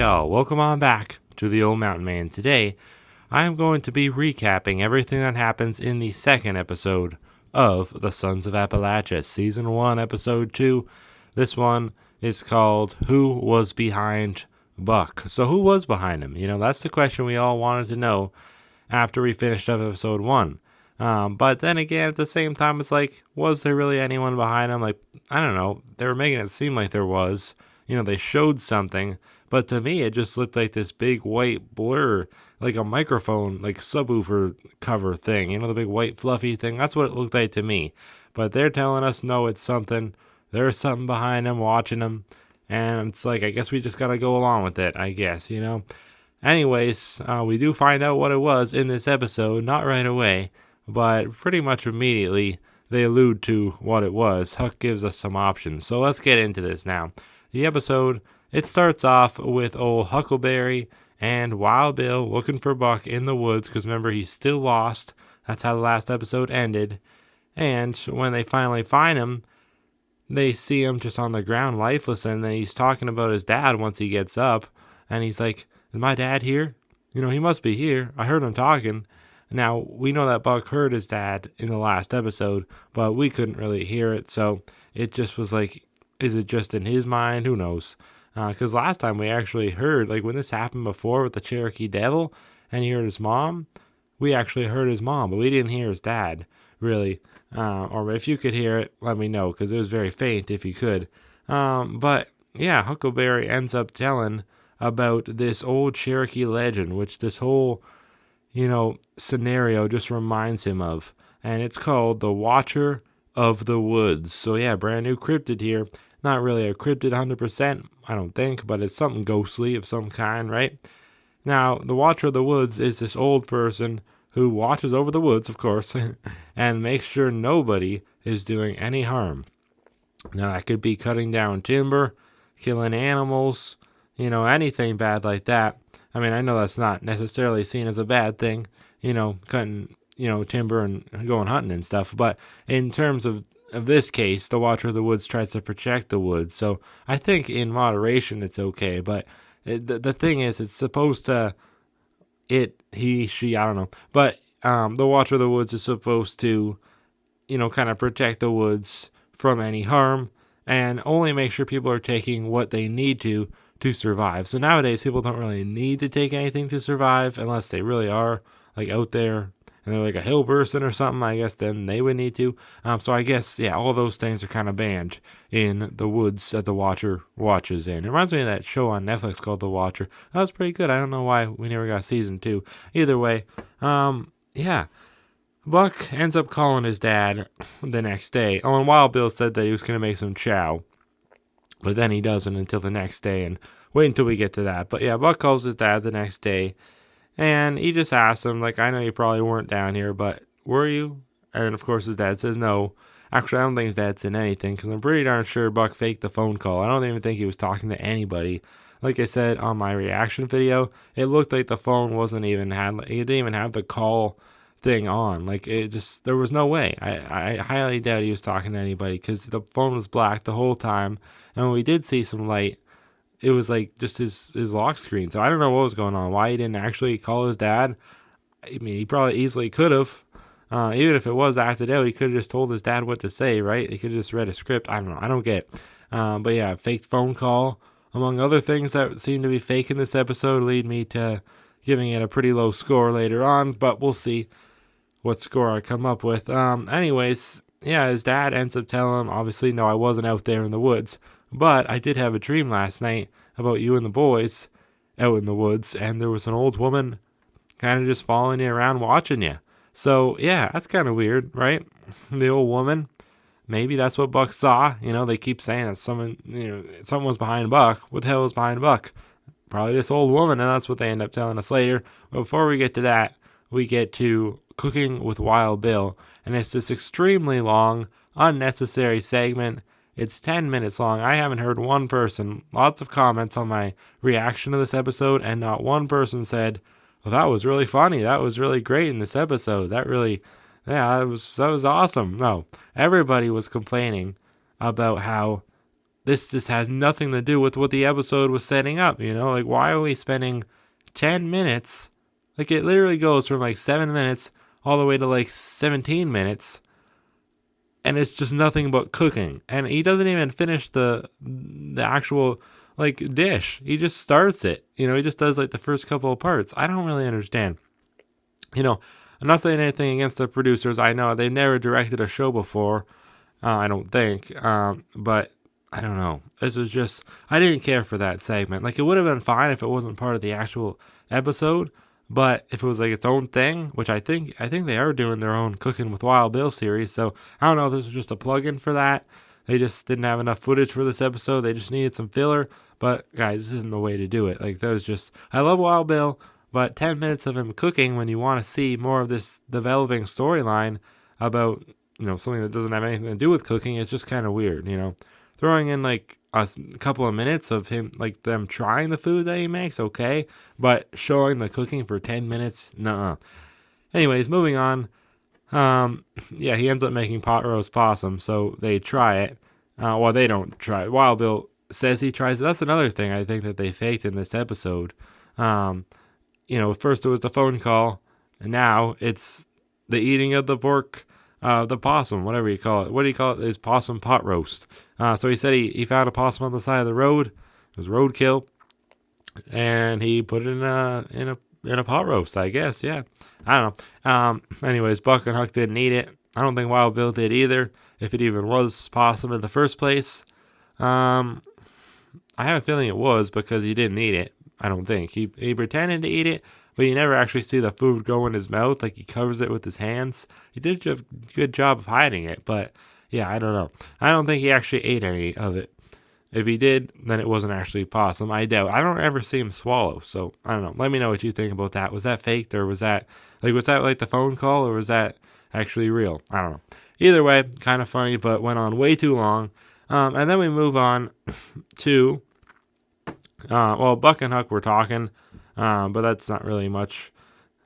y'all, welcome on back to the Old Mountain Man. Today, I am going to be recapping everything that happens in the second episode of the Sons of Appalachia, Season 1, Episode 2. This one is called Who Was Behind Buck? So who was behind him? That's the question we all wanted to know after we finished up Episode 1. But then again, at the same time, it's like, was there really anyone behind him? Like, I don't know. They were making it seem like there was. They showed something, but to me, it just looked like this big white blur, like a microphone, like subwoofer cover thing, the big white fluffy thing. That's what it looked like to me. But they're telling us, no, it's something. There's something behind him, watching him. And it's like, I guess we just got to go along with it, I guess, Anyways, we do find out what it was in this episode, not right away, but pretty much immediately they allude to what it was. Huck gives us some options. So let's get into this now. The episode, it starts off with old Huckleberry and Wild Bill looking for Buck in the woods, because remember, he's still lost. That's how the last episode ended. And when they finally find him, they see him just on the ground lifeless, and then he's talking about his dad once he gets up, and he's like, is my dad here? He must be here. I heard him talking. Now, we know that Buck heard his dad in the last episode, but we couldn't really hear it, so it just was like, is it just in his mind? Who knows? Because last time we actually heard, like when this happened before with the Cherokee Devil, and he heard his mom, we actually heard his mom, but we didn't hear his dad, really. Or if you could hear it, let me know, because it was very faint if you could. But yeah, Huckleberry ends up telling about this old Cherokee legend, which this whole, scenario just reminds him of. And it's called the Watcher of the Woods. So yeah, brand new cryptid here. Not really a cryptid 100%, I don't think, but it's something ghostly of some kind, right? Now, the Watcher of the Woods is this old person who watches over the woods, of course, and makes sure nobody is doing any harm. Now, that could be cutting down timber, killing animals, anything bad like that. I mean, I know that's not necessarily seen as a bad thing, cutting, timber and going hunting and stuff, but in terms of this case, the Watcher of the Woods tries to protect the woods, so I think in moderation it's okay, but the thing is, it's supposed to, he, she, I don't know, but the Watcher of the Woods is supposed to, kind of protect the woods from any harm, and only make sure people are taking what they need to survive. So nowadays, people don't really need to take anything to survive, unless they really are, like, out there, and they're like a hill person or something, I guess then they would need to. So I guess, yeah, all those things are kind of banned in the woods that the Watcher watches in. It reminds me of that show on Netflix called The Watcher. That was pretty good. I don't know why we never got season 2. Either way, yeah. Buck ends up calling his dad the next day. Oh, and Wild Bill said that he was going to make some chow, but then he doesn't until the next day, and wait until we get to that. But yeah, Buck calls his dad the next day, and he just asks him, like, I know you probably weren't down here, but were you? And of course his dad says no. Actually, I don't think his dad said anything, because I'm pretty darn sure Buck faked the phone call. I don't even think he was talking to anybody. Like I said on my reaction video, it looked like the phone wasn't even it didn't even have the call thing on. Like, it just, there was no way. I highly doubt he was talking to anybody, because the phone was black the whole time, and when we did see some light, it was like just his lock screen. So I don't know what was going on, why he didn't actually call his dad. I mean, he probably easily could have. Even if it was acted out, he could have just told his dad what to say, right? He could have just read a script. I don't know. I don't get it. But yeah, faked phone call, among other things that seem to be fake in this episode, lead me to giving it a pretty low score later on. But we'll see what score I come up with. Anyways, yeah, his dad ends up telling him, obviously, no, I wasn't out there in the woods, but I did have a dream last night about you and the boys out in the woods, and there was an old woman kind of just following you around watching you. So, yeah, that's kind of weird, right? The old woman, maybe that's what Buck saw. They keep saying that someone was behind Buck. What the hell was behind Buck? Probably this old woman, and that's what they end up telling us later. But before we get to that, we get to Cooking with Wild Bill, and it's this extremely long, unnecessary segment. It's 10 minutes long. I haven't heard one person, lots of comments on my reaction to this episode, and not one person said, well, that was really funny. That was really great in this episode. That was awesome. No, everybody was complaining about how this just has nothing to do with what the episode was setting up, Like, why are we spending 10 minutes? Like, it literally goes from like 7 minutes all the way to like 17 minutes, and it's just nothing but cooking. And he doesn't even finish the actual like dish. He just starts it. He just does like the first couple of parts. I don't really understand. I'm not saying anything against the producers. I know they've never directed a show before. I don't think. But I don't know. This was just, I didn't care for that segment. Like, it would have been fine if it wasn't part of the actual episode. But if it was like its own thing, which I think they are doing their own Cooking with Wild Bill series. So I don't know if this was just a plug-in for that. They just didn't have enough footage for this episode. They just needed some filler. But guys, this isn't the way to do it. Like, that was just, I love Wild Bill, but 10 minutes of him cooking when you want to see more of this developing storyline about, something that doesn't have anything to do with cooking, it's just kind of weird, Throwing in like a couple of minutes of him, like them trying the food that he makes, okay, but showing the cooking for 10 minutes, nuh-uh. Anyways, moving on. Yeah, he ends up making pot roast possum, so they try it. Well, they don't try it. Wild Bill says he tries it. That's another thing I think that they faked in this episode. First it was the phone call, and now it's the eating of the pork, the possum, whatever you call it. What do you call it? Is possum pot roast. So he said he found a possum on the side of the road. It was roadkill, and he put it in a pot roast, I guess. Yeah, I don't know. Anyways, Buck and Huck didn't eat it. I don't think Wild Bill did either, if it even was possum in the first place. I have a feeling it was, because he didn't eat it. I don't think. He pretended to eat it, but you never actually see the food go in his mouth. Like, he covers it with his hands. He did a good job of hiding it, but yeah, I don't know. I don't think he actually ate any of it. If he did, then it wasn't actually possum. I doubt. I don't ever see him swallow, so I don't know. Let me know what you think about that. Was that faked, or was that like the phone call, or was that actually real? I don't know. Either way, kind of funny, but went on way too long. And then we move on to, Buck and Huck were talking, but that's not really much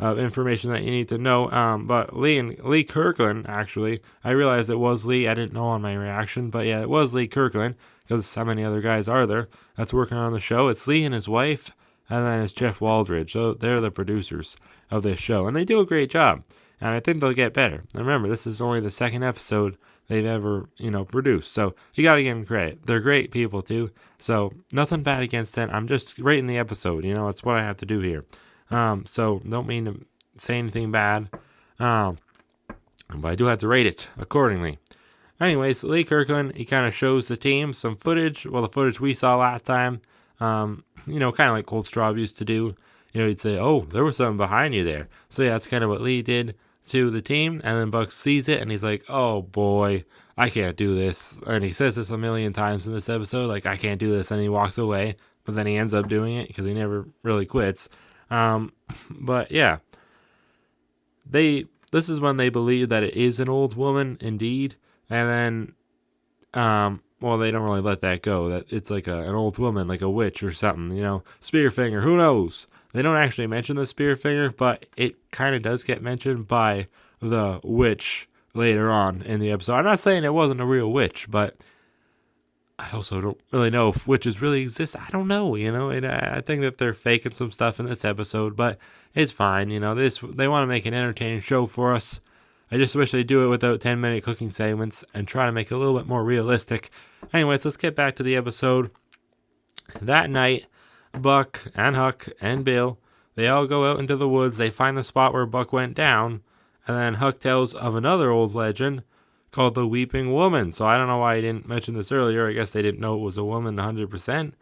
information that you need to know. But Lee Kirkland, actually, I realized it was Lee. I didn't know on my reaction, but yeah, it was Lee Kirkland, because how many other guys are there that's working on the show? It's Lee and his wife, and then it's Jeff Waldridge. So they're the producers of this show, and they do a great job. And I think they'll get better. And remember, this is only the second episode they've ever, produced. So you got to give them credit. They're great people, too. So nothing bad against them. I'm just rating the episode. It's what I have to do here. So don't mean to say anything bad. But I do have to rate it accordingly. Anyways, Lee Kirkland, he kind of shows the team some footage. Well, the footage we saw last time, kind of like Cold Straw used to do. He'd say, oh, there was something behind you there. So yeah, that's kind of what Lee did to the team. And then Buck sees it, and he's like, oh boy, I can't do this. And he says this a million times in this episode, like, I can't do this. And he walks away, but then he ends up doing it because he never really quits. But yeah, this is when they believe that it is an old woman indeed. And then, they don't really let that go, that it's like an old woman, like a witch or something, Spearfinger, who knows? They don't actually mention the Spearfinger, but it kind of does get mentioned by the witch later on in the episode. I'm not saying it wasn't a real witch, but I also don't really know if witches really exist. I don't know, I think that they're faking some stuff in this episode, but it's fine, they want to make an entertaining show for us. I just wish they'd do it without 10-minute cooking segments and try to make it a little bit more realistic. Anyways, let's get back to the episode. That night, Buck and Huck and Bill, they all go out into the woods. They find the spot where Buck went down, and then Huck tells of another old legend called the Weeping Woman. So I don't know why I didn't mention this earlier. I guess they didn't know it was a woman 100%.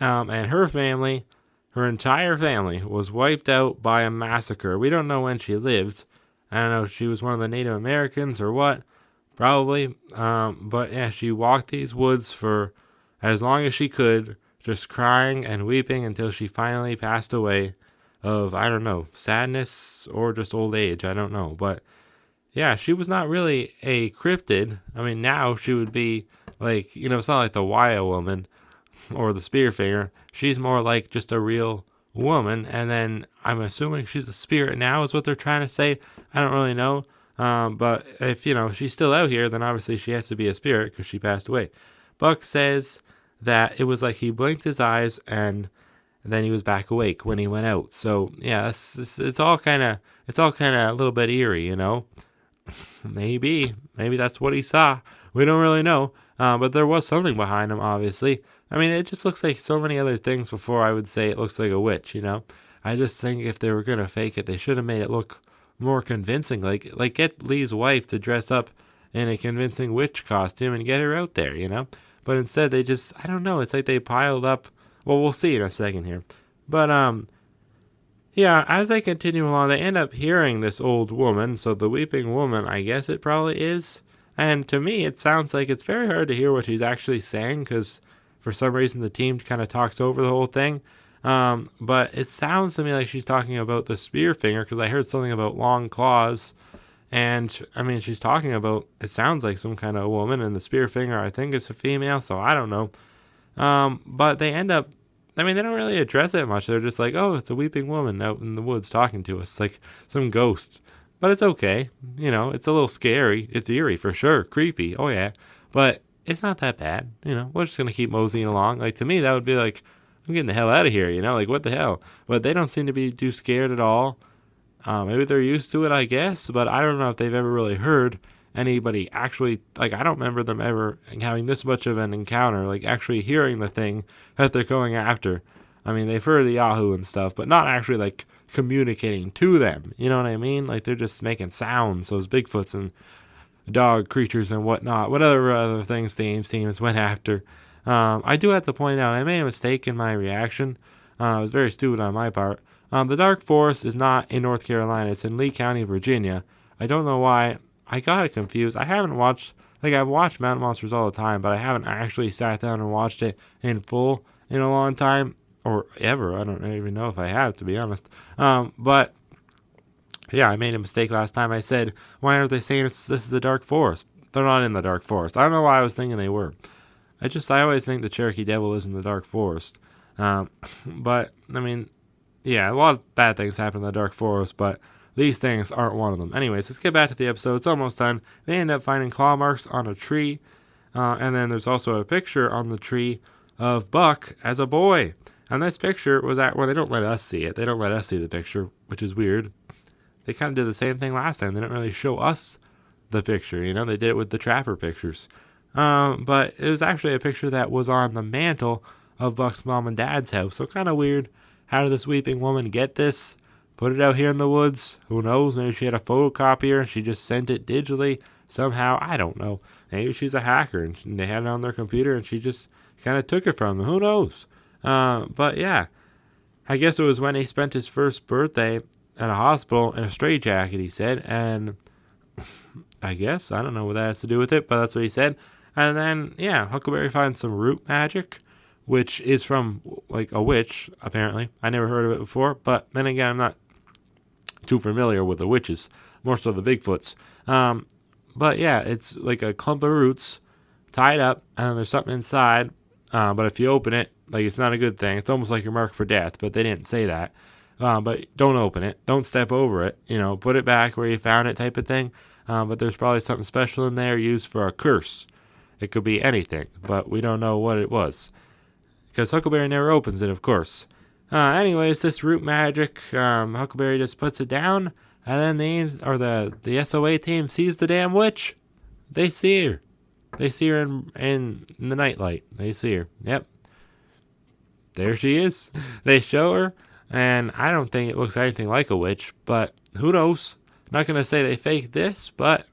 And her family, her entire family, was wiped out by a massacre. We don't know when she lived. I don't know if she was one of the Native Americans or what. Probably. But yeah, she walked these woods for as long as she could, just crying and weeping until she finally passed away of, I don't know, sadness or just old age. I don't know. But yeah, she was not really a cryptid. I mean, now she would be like, it's not like the Waya woman or the Spearfinger. She's more like just a real woman. And then I'm assuming she's a spirit now is what they're trying to say. I don't really know. But if, she's still out here, then obviously she has to be a spirit because she passed away. Buck says that it was like he blinked his eyes and then he was back awake when he went out. So yeah, it's all kind of a little bit eerie, you know. Maybe that's what he saw. We don't really know, but there was something behind him, obviously. I mean, it just looks like so many other things before I would say it looks like a witch, you know. I just think if they were gonna fake it, they should have made it look more convincing. Like get Lee's wife to dress up in a convincing witch costume and get her out there, you know. But instead, they just, I don't know. It's like they piled up. Well, we'll see in a second here. But yeah, as they continue along, they end up hearing this old woman. So the weeping woman, I guess it probably is. And to me, it sounds like it's very hard to hear what she's actually saying because for some reason the team kind of talks over the whole thing. But it sounds to me like she's talking about the spear finger because I heard something about long claws. And I mean, she's talking about, it sounds like some kind of woman, and the spear finger, I think, is a female. So I don't know. But they end up, I mean, they don't really address it much. They're just like, oh, it's a weeping woman out in the woods talking to us, like some ghost. But it's okay. You know, it's a little scary. It's eerie for sure. Creepy. Oh, yeah. But it's not that bad. You know, we're just going to keep moseying along. Like, to me, that would be like, I'm getting the hell out of here, you know, like, what the hell? But they don't seem to be too scared at all. Maybe they're used to it, I guess. But I don't know if they've ever really heard anybody actually, like, I don't remember them ever having this much of an encounter, like actually hearing the thing that they're going after. I mean, they've heard the Yahoo and stuff, but not actually like communicating to them. You know what I mean? Like they're just making sounds, those Bigfoots and dog creatures and whatnot. What other things the Ames teams went after. I do have to point out, I made a mistake in my reaction. It was very stupid on my part. The Dark Forest is not in North Carolina. It's in Lee County, Virginia. I don't know why. I got it confused. I haven't watched, like I've watched Mountain Monsters all the time, but I haven't actually sat down and watched it in full in a long time, or ever. I don't even know if I have, to be honest. But yeah, I made a mistake last time. I said, why aren't they saying this is the Dark Forest? They're not in the Dark Forest. I don't know why I was thinking they were. I always think the Cherokee Devil is in the Dark Forest. But, I mean, yeah, a lot of bad things happen in the Dark Forest, but these things aren't one of them. Anyways, let's get back to the episode. It's almost done. They end up finding claw marks on a tree. And then there's also a picture on the tree of Buck as a boy. And this picture was well, they don't let us see it. They don't let us see the picture, which is weird. They kind of did the same thing last time. They didn't really show us the picture. You know, they did it with the Trapper pictures. But it was actually a picture that was on the mantle of Buck's mom and dad's house. So kind of weird. How did this weeping woman get this? Put it out here in the woods? Who knows? Maybe she had a photocopier and she just sent it digitally somehow. I don't know. Maybe she's a hacker and they had it on their computer and she just kind of took it from them. Who knows? But yeah, I guess it was when he spent his first birthday at a hospital in a straitjacket, he said. And I guess, I don't know what that has to do with it, but that's what he said. And then, yeah, Huckleberry finds some root magic, which is from, like, a witch, apparently. I never heard of it before, but then again, I'm not too familiar with the witches, more so the Bigfoots. But yeah, it's like a clump of roots tied up, and then there's something inside. But if you open it, like, it's not a good thing. It's almost like you're marked for death, but they didn't say that. But don't open it. Don't step over it. You know, put it back where you found it type of thing. But there's probably something special in there used for a curse. It could be anything, but we don't know what it was. Because Huckleberry never opens it, of course. Anyways, this root magic, Huckleberry just puts it down, and then the SOA team sees the damn witch. They see her. They see her in the nightlight. They see her. Yep. There she is. They show her, and I don't think it looks anything like a witch, but who knows? Not going to say they faked this, but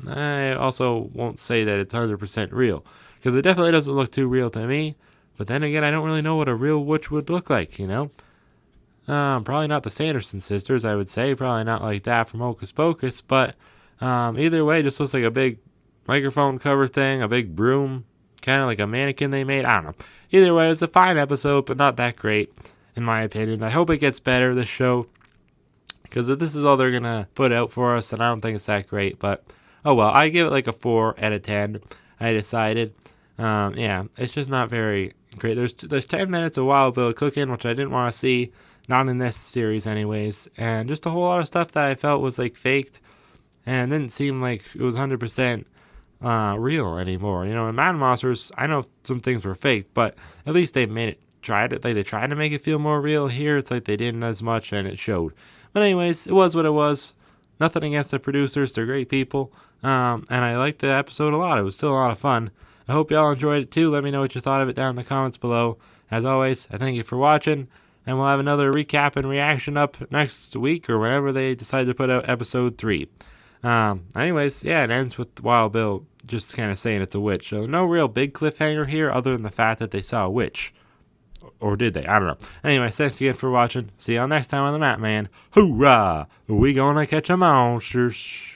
I also won't say that it's 100% real, because it definitely doesn't look too real to me. But then again, I don't really know what a real witch would look like, you know? Probably not the Sanderson sisters, I would say. Probably not like that from Hocus Pocus. But either way, it just looks like a big microphone cover thing, a big broom, kind of like a mannequin they made. I don't know. Either way, it's a fine episode, but not that great, in my opinion. I hope it gets better, this show, because if this is all they're going to put out for us, then I don't think it's that great. But, oh well, I give it like a 4 out of 10, I decided. Yeah, it's just not very great. There's 10 minutes of Wild Bill cooking, which I didn't want to see, not in this series anyways, and just a whole lot of stuff that I felt was like faked and didn't seem like it was 100% real anymore. In Mountain Monsters, I know some things were fake, but at least they they tried to make it feel more real. Here, it's like they didn't as much, and it showed. But anyways, it was what it was. Nothing against the producers; they're great people. And I liked the episode a lot. It was still a lot of fun. I hope y'all enjoyed it too. Let me know what you thought of it down in the comments below. As always, I thank you for watching, and we'll have another recap and reaction up next week or whenever they decide to put out episode 3. Anyways, yeah, it ends with Wild Bill just kind of saying it's a witch. So no real big cliffhanger here other than the fact that they saw a witch. Or did they? I don't know. Anyways, thanks again for watching. See y'all next time on the Map Man. Hoorah! We gonna catch a monsters.